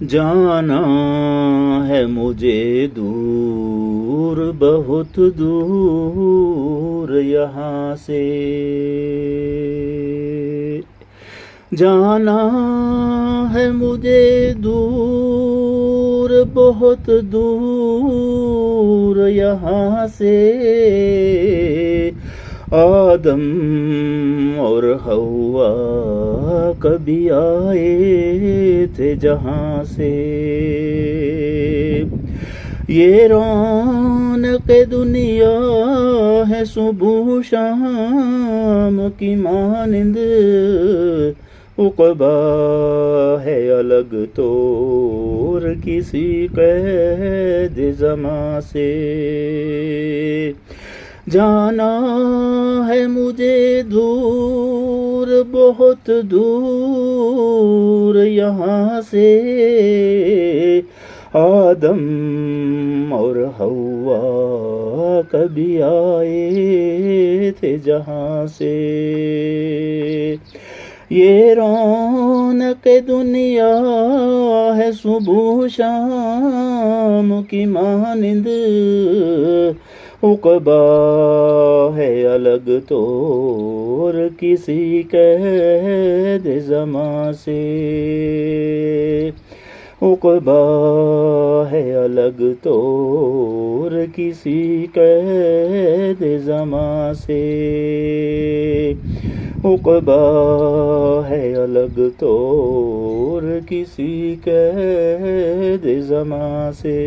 جانا ہے مجھے دور، بہت دور یہاں سے، جانا ہے مجھے دور، بہت دور یہاں سے، آدم اور حوا کبھی آئے تھے جہاں سے، یہ رونق دنیا ہے صبح شام کی مانند، عقبا ہے الگ طور کسی قید زماں سے، جانا ہے مجھے دور، بہت دور یہاں سے، آدم اور حوا کبھی آئے تھے جہاں سے، یہ رونق دنیا ہے صبح شام کی مانند، عقبا ہے الگ طور کسی قید زماں سے، عقبا ہے الگ طور کسی قید زماں سے، عقبا ہے الگ طور کسی قید زماں سے۔